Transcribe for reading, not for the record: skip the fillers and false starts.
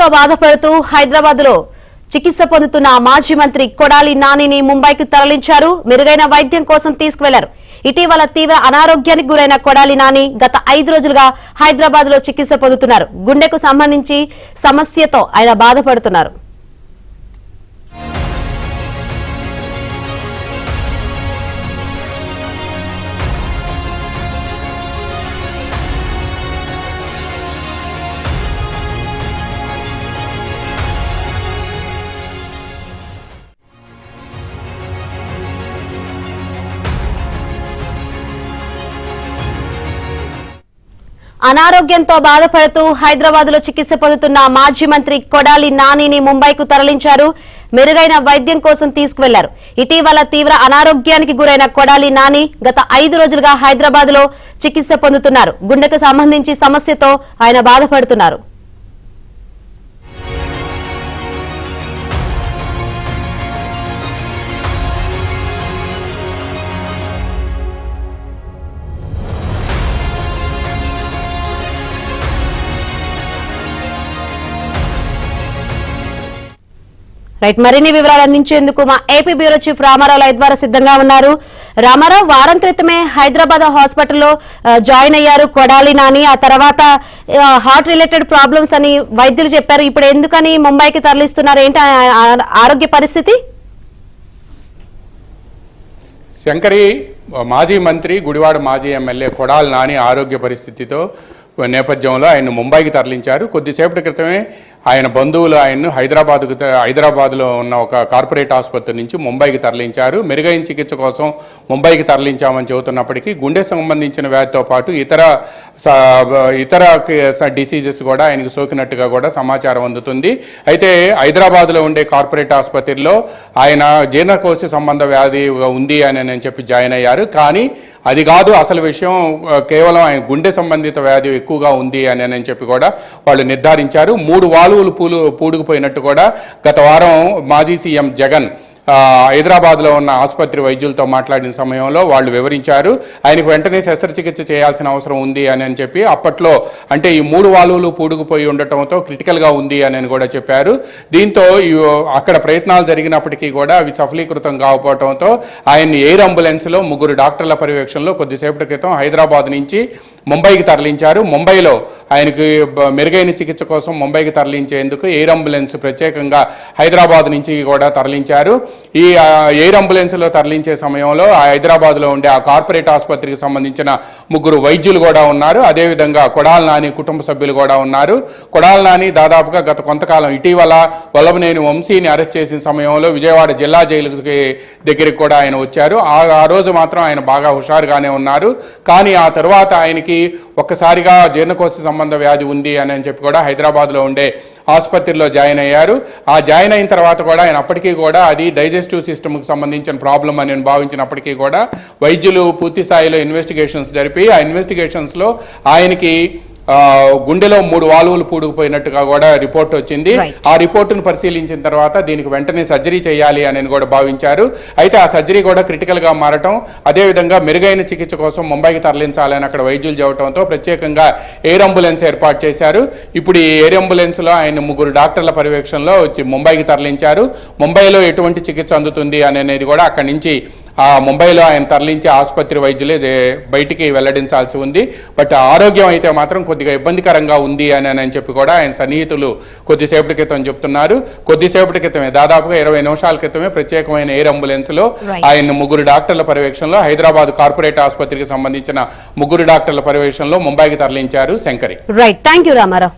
అనారోగ్యంతో బాధపడుతూ హైదరాబాద్ లో చికిత్స పొందుతున్న మాజీ మంత్రి కొడాలి నానిని ముంబైకి తరలించారు. మెరుగైన వైద్యం కోసం తీసుకువెళ్లారు. ఇటీవల తీవ్ర అనారోగ్యానికి గురైన కొడాలి నాని గత 5 రోజులుగా హైదరాబాద్ లో చికిత్స పొందుతున్నారు. గుండెకు సంబంధించి సమస్యతో ఆయన బాధపడుతున్నారు. అనారోగ్యంతో బాధపడుతూ హైదరాబాద్ లో చికిత్స పొందుతున్న మాజీ మంత్రి కొడాలి నానిని ముంబైకు తరలించారు. మెరుగైన వైద్యం కోసం తీసుకువెళ్లారు. ఇటీవల తీవ్ర అనారోగ్యానికి గురైన కొడాలి నాని గత 5 రోజులుగా హైదరాబాద్ లో చికిత్స పొందుతున్నారు. గుండెకు సంబంధించి సమస్యతో ఆయన బాధపడుతున్నారు. మరిన్ని వివరాలు అందించేందుకు మా AP bureau chief Ramarao live ద్వారా సిద్ధంగా ఉన్నారు. రామారావు, వారం క్రితమే హైదరాబాద్ హాస్పిటల్లో జాయిన్ అయ్యారు కొడాలి నాని. ఆ తర్వాత హార్ట్ రిలేటెడ్ ప్రాబ్లమ్స్ అని వైద్యులు చెప్పారు. ఇప్పుడు ఎందుకని ముంబైకి తరలిస్తున్నారు? ఏంటి ఆరోగ్య పరిస్థితి? శంకరి, మాజీ మంత్రి గుడివాడ మాజీ ఎమ్మెల్యే కొడాలి నాని ఆరోగ్య పరిస్థితితో నేపథ్యంలో ఆయన ముంబైకి తరలించారు. కొద్దిసేపటి క్రితమే ఆయన బంధువులు ఆయన్ను హైదరాబాద్లో ఉన్న ఒక కార్పొరేట్ ఆసుపత్రి నుంచి ముంబైకి తరలించారు. మెరుగైన చికిత్స కోసం ముంబైకి తరలించామని చెబుతున్నప్పటికీ గుండె సంబంధించిన వ్యాధితో పాటు ఇతర డిసీజెస్ కూడా ఆయనకు సోకినట్టుగా కూడా సమాచారం అందుతుంది. అయితే హైదరాబాద్లో ఉండే కార్పొరేట్ ఆసుపత్రిలో ఆయన జీర్ణకోశ సంబంధ వ్యాధి ఉంది అని చెప్పి జాయిన్ అయ్యారు. కానీ అది కాదు అసలు విషయం, కేవలం ఆయన గుండె సంబంధిత వ్యాధి ఎక్కువగా ఉంది అని చెప్పి కూడా వాళ్ళు నిర్ధారించారు. 3 వాల్వులు పూడుకుపోయినట్టు కూడా గత వారం మాజీ సీఎం జగన్ హైదరాబాద్లో ఉన్న ఆసుపత్రి వైద్యులతో మాట్లాడిన సమయంలో వాళ్ళు వివరించారు. ఆయనకు వెంటనే శస్త్రచికిత్స చేయాల్సిన అవసరం ఉంది అని చెప్పి అప్పట్లో, అంటే ఈ 3 వాల్వులు పూడుకుపోయి ఉండటంతో క్రిటికల్గా ఉంది అని కూడా చెప్పారు. దీంతో అక్కడ ప్రయత్నాలు జరిగినప్పటికీ కూడా అవి సఫలీకృతం కాకపోవడంతో ఆయన్ని ఎయిర్ అంబులెన్స్లో 3 డాక్టర్ల పర్యవేక్షణలో కొద్దిసేపటి క్రితం హైదరాబాద్ నుంచి ముంబైకి తరలించారు. ముంబైలో ఆయనకి మెరుగైన చికిత్స కోసం ముంబైకి తరలించేందుకు ఎయిర్ అంబులెన్స్ ప్రత్యేకంగా హైదరాబాద్ నుంచి కూడా తరలించారు. ఈ ఎయిర్ అంబులెన్స్లో తరలించే సమయంలో హైదరాబాద్లో ఉండే ఆ కార్పొరేట్ ఆసుపత్రికి సంబంధించిన 3 వైద్యులు కూడా ఉన్నారు. అదేవిధంగా కొడాలి నాని కుటుంబ సభ్యులు కూడా ఉన్నారు. కొడాలి నాని దాదాపుగా గత కొంతకాలం ఇటీవల వల్లభనేని వంశీని అరెస్ట్ చేసిన సమయంలో విజయవాడ జిల్లా జైలు దగ్గరికి కూడా ఆయన వచ్చారు. ఆ రోజు మాత్రం ఆయన బాగా హుషారుగానే ఉన్నారు. కానీ ఆ తర్వాత ఆయనకి ఒక్కసారిగా జీర్ణకోశ సంబంధ వ్యాధి ఉంది అని చెప్పి కూడా హైదరాబాద్లో ఉండే ఆసుపత్రిలో జాయిన్ అయ్యారు. ఆ జాయిన్ అయిన తర్వాత కూడా ఆయన అప్పటికీ కూడా అది డైజెస్టివ్ సిస్టమ్కి సంబంధించిన ప్రాబ్లం అని భావించినప్పటికీ కూడా వైద్యులు పూర్తి స్థాయిలో ఇన్వెస్టిగేషన్స్ జరిపి ఆ ఇన్వెస్టిగేషన్స్లో ఆయనకి గుండెలో 3 వాల్వులు పూడుకుపోయినట్టుగా కూడా రిపోర్ట్ వచ్చింది. ఆ రిపోర్టును పరిశీలించిన తర్వాత దీనికి వెంటనే సర్జరీ చేయాలి అని కూడా భావించారు. అయితే ఆ సర్జరీ కూడా క్రిటికల్గా మారటం, అదేవిధంగా మెరుగైన చికిత్స కోసం ముంబైకి తరలించాలని అక్కడ వైద్యులు చెప్పడంతో ప్రత్యేకంగా ఎయిర్ అంబులెన్స్ ఏర్పాటు చేశారు. ఇప్పుడు ఈ ఎయిర్ అంబులెన్స్లో ఆయన 3 డాక్టర్ల పర్యవేక్షణలో వచ్చి ముంబైకి తరలించారు. ముంబైలో ఎటువంటి చికిత్స అందుతుంది అనేది కూడా అక్కడి నుంచి ముంబైలో ఆయన తరలించే ఆసుపత్రి వైద్యులే బయటికి వెల్లడించాల్సి ఉంది. బట్ ఆరోగ్యం అయితే మాత్రం కొద్దిగా ఇబ్బందికరంగా ఉంది అని చెప్పి కూడా ఆయన సన్నిహితులు కొద్దిసేపటి క్రితం చెప్తున్నారు. కొద్దిసేపటి క్రితమే, దాదాపుగా 20 నిమిషాల క్రితమే ప్రత్యేకమైన ఎయిర్ అంబులెన్స్లో ఆయన 3 డాక్టర్ల పర్యవేక్షణలో హైదరాబాద్ కార్పొరేట్ ఆసుపత్రికి సంబంధించిన 3 డాక్టర్ల పర్యవేక్షణలో ముంబైకి తరలించారు. Shankari. Right, thank you Ramarao.